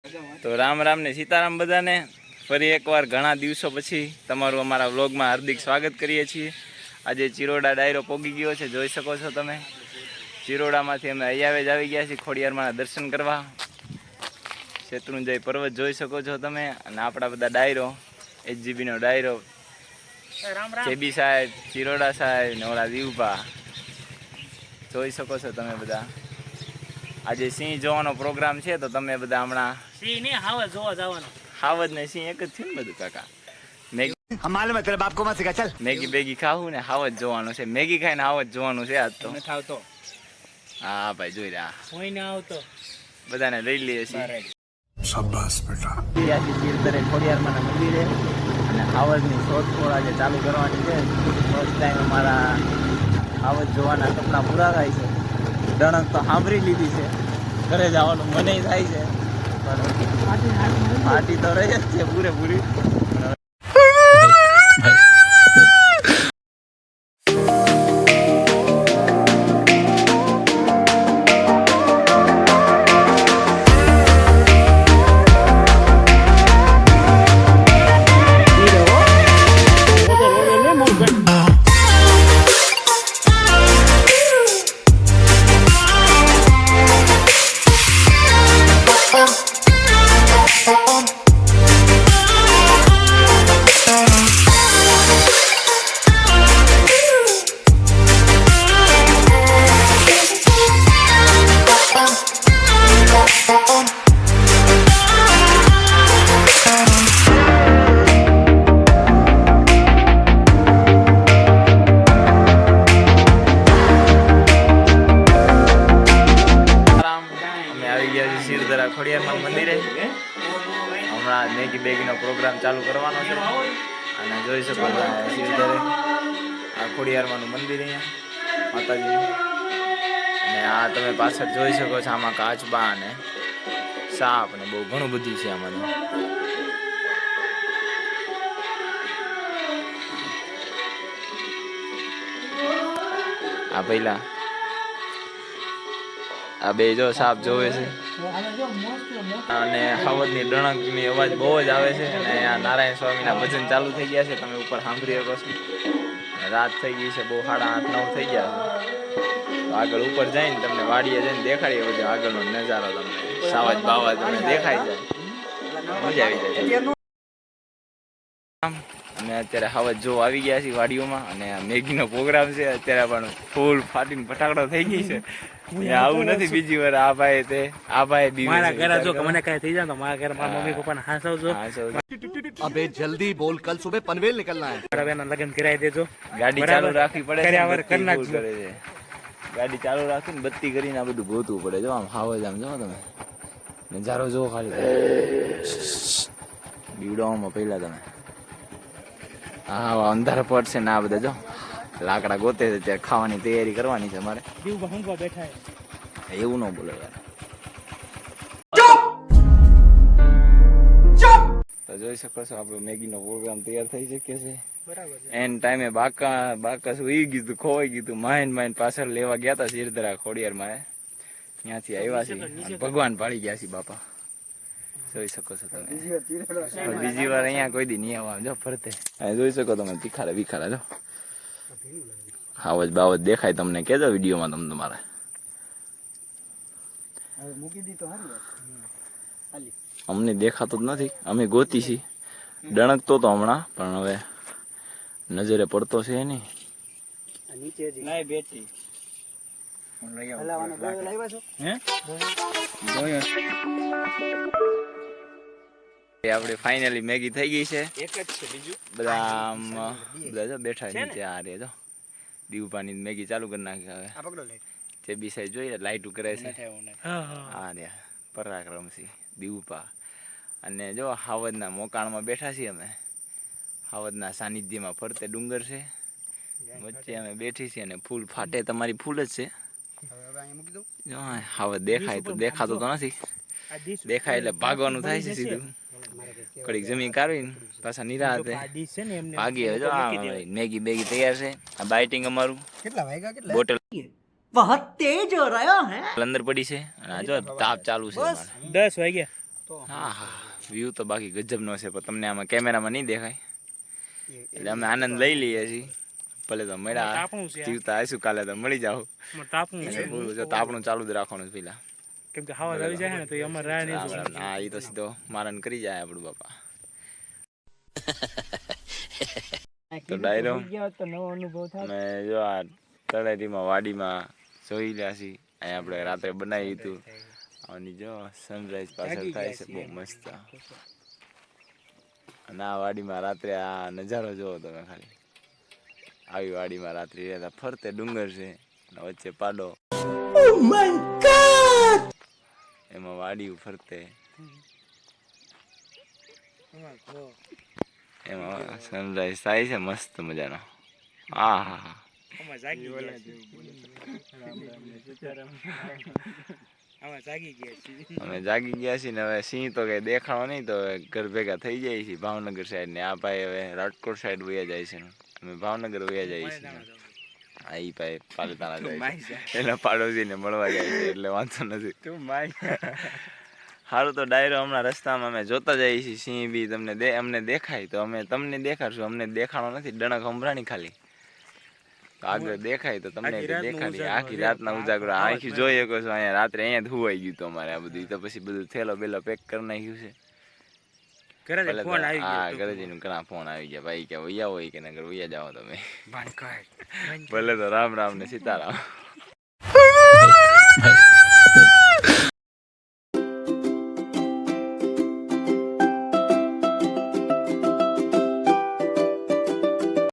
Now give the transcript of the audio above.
તો રામ રામ ને સીતારામ બધાને ફરી એકવાર ઘણા દિવસો પછી તમારું અમારા વ્લોગમાં હાર્દિક સ્વાગત કરીએ છીએ। આજે ચિરોડા ડાયરો પોગી ગયો છે, જોઈ શકો છો તમે। ચિરોડામાંથી અમે અયાવેજ આવી ગયા છીએ ખોડિયારમાંના દર્શન કરવા। શેત્રુંજય પર્વત જોઈ શકો છો તમે, અને આપણા બધા ડાયરો HGBનો ડાયરો જેબી સાહેબ, ચિરોડા સાહેબ ને ઓલા દીવભા જોઈ શકો છો તમે બધા। આજે સિંહ જોવાનો પ્રોગ્રામ છે, તો તમે બધા હમણાં સિંહ ને હાવજ જોવા જવાનો। હાવજ ને સિંહ એક જ છે ને બધું કાકા। માલુમ હે તેરે બાપ કો મત સિખા ચલ। મેગી બેગી ખાવું ને હાવજ જોવાનું છે, મેગી ખાઈને હાવજ જોવાનું છે આજ તો। નથી આવતો હા ભાઈ જોઈ રહ્યા, કોઈ ના આવતો બધાને લઈ લઈએ છીએ। શાબાશ બેટા। તીર્થરે ખોડિયારમાંના મંદિરે અને હાવજની શોધખોળ આજે ચાલુ કરવાની છે। ફર્સ્ટ ટાઈમ અમારા હાવજ જોવાના કપડાં પૂરા થાય છે। ડણક તો સાંભળી લીધી છે, ઘરે જવાનું મને થાય છે, પણ પાર્ટી તો રહી જ છે પૂરેપૂરી। ખોડિયારમાં મંદિરે હમણાં મેગી બેગીનો પ્રોગ્રામ ચાલુ કરવાનો છે, અને જોઈ શકો છો શિવધરે આ ખોડિયારમાંનું મંદિર અહીંયા માતાજીનું। અને આ તમે પાછળ જોઈ શકો છો, આમાં કાચબા અને સાપ ને બહુ ઘણું બધું છે આમાં। આ પહેલા આ બે જો સાપ જોવે છે, અને હાવજની ડણકની અવાજ બહુ જ આવે છે। અને આ નારાયણ સ્વામીના ભજન ચાલુ થઈ ગયા છે, તમે ઉપર સાંભળી શકો છો। રાત થઈ ગઈ છે, બહુ 8:30-9 થઈ ગયા છે। તો આગળ ઉપર જઈને તમને વાડીએ જઈને દેખાડીએ બધો આગળનો નજારો, તમને સાવજ બાવજ તમને દેખાઈ જાય, મજા આવી જાય। અને અત્યારે હાવજ જો આવી ગયા છે વાડીઓમાં, અને આ મેગીનો પ્રોગ્રામ છે અત્યારે પણ ફૂલ ફાટીને ફટાકડો થઈ ગઈ છે। આવું નથી બીજી વાર આ ભાઈ તે આ ભાઈ બી મારા ઘરે જો કે મને કઈ થઈ જાય તો મારા ઘરે મારા મમ્મી પપ્પાને હાસવજો। अबे जल्दी बोल, कल सुबह पनवेल निकलना है। મારા બેના લગન કરાવી દેજો। ગાડી ચાલુ રાખવી પડે છે, કર્યાવર બત્તી કરી નાખજો। ફૂલ કરે છે। ગાડી ચાલુ રાખીને બત્તી કરીને આ બધું ગોતવું પડે। જો આમ હાવજ આમ જો તમે નજારો જો ખાલી બીવડાવવામાં પહેલા તમે હા અંધાર પડશે ને આ બધા જો લાકડા ગોતે છે, ત્યારે ખાવાની તૈયારી કરવાની છે અમારે। દીવભા હંગવા બેઠા છે, એવું ન બોલો યાર। તો જોઈ શકો છો આપણો મેગીનો પ્રોગ્રામ તૈયાર થઈ શક્યો છે। બરાબર છે। એન ટાઈમે બાકસ ઉઈ ગયું, ખોવાઈ ગયું, માઇન પાછળ લેવા ગયા હતા શિરધરા ખોડિયારમાં, ત્યાંથી આવ્યા છે, ભગવાન પાડી ગયા છે બાપા, જોઈ શકો છો તમે। બીજી વાર અહીંયા કોઈ દી નહીં આવવા જો ફરતે જોઈ શકો તમે તીખારા વિખારા જો હાવજ બાવજ દેખાય તમને, કેજો વિડીયોમાં તમે તમારે। અમને દેખાતો જ નથી, અમે ગોતી છીએ, ડણકતો તો હમણાં, પણ હવે નજરે પડતો છે નહીં। આપડે ફાઇનલી મેગી થઈ ગઈ છે, એક જ છે બીજું બધા બધા જો બેઠા નીચે આ રે જો દીવપાની મેગી ચાલુ કરી નાખી। હવે આ પકડો લાઈટ જે બી સાઈડ જોઈએ લાઈટ કરે છે, હા હા રે પરાક્રમસિંહ દીવપા। અને જો હાવજના મોકાણમાં બેઠા છીએ અમે, હાવજના સાનિધ્યમાં ફરતે ડુંગર છે, વચ્ચે અમે બેઠી છીએ, અને ફૂલ ફાટે તમારી ફૂલ જ છે। જો હાવજ દેખાય તો દેખાતો તો નથી, દેખાય એટલે ભાગવાનું થાય છે સીધું। કડીક જમીન કાઢવીને પાછા નિરાતે ભાગી। હવે જો મેગી બેગી તૈયાર છે, આ બાઇટિંગ અમારું બોટલ बहुत तेज हो रहा है। અંદર પડી છે, અને આ જો તાપ ચાલુ છે, 10 વાગ્યા હા હા વ્યૂ તો બાકી ગજબનો છે પણ તમને આમાં કેમેરામાં નહીં દેખાય એટલે અમે આનંદ લઈ લઈએ છીએ ભલે તો મળ્યા તાપણું છે આ. જીવતા આવીશું કાલે તો મળી જાઓ તાપનું છે પૂરું જો તાપણું ચાલુ જ રાખવાનું છે પેલા કેમ કે હવા આવી જાય ને તો એ અમારે રાહ નહીં જોવાની. હા એ તો સીધો મારણ કરી જાય આપણું બાપા તો ડાયરો અમે જો આ તળેટીમાં વાડીમાં જોઈ રહ્યા છીએ અહીંયા આપણે રાત્રે બનાવ્યું હતું આની જો સનરાઈઝ પાછળ થાય છે બહુ મસ્ત અને આ વાડીમાં રાત્રે આ નજારો જોવો તમે ખાલી આવી વાડીમાં રાત્રે રહેતા ફરતે ડુંગર છે અને વચ્ચે પાડો એમાં વાડી ફરતે એમાં સનરાઈઝ થાય છે મસ્ત મજાનો હા હા હા આમાં જાગી ગયા છીએ. આમાં જાગી ગયા છીએ. અમે જાગી ગયા છીએ ને હવે સિંહ તો કઈ દેખાણો નહીં તો હવે ઘર ભેગા થઈ જાય છે ભાવનગર સાઈડ ને આ ભાઈ હવે રાજકોટ સાઈડ વયા જાય છે અમે ભાવનગર વયા જાય છીએ આ ઈ ભાઈ પાલતાણા જાય છે એના પાડોશીને મળવા જાય છે એટલે વાંધો નથી સારું તો ડાયરો હમણાં રસ્તામાં અમે જોતા જઈએ છીએ સિંહ બી તમને અમને દેખાય તો અમે તમને દેખાડશું અમને દેખાણો નથી ડણક સંભળાણી ખાલી તો આગળ દેખાય તો તમને બી દેખાડી આખી રાતના ઉજાગરો આખી જોઈ શકો છો અહીંયા રાત્રે અહીંયા જ હુવાઈ ગયું તો અમારે આ બધું તો પછી બધું થેલો બેલો પેક કરી નાખ્યું છે ઘરેથી ફોન આવી ગયો. હા ઘરેથી ઘણા ફોન આવી ગયા ભાઈ કે વૈયા હોય કે નગર વૈયા જાઓ તમે ભાનકાય. ભલે તો રામ રામ ને સીતારામ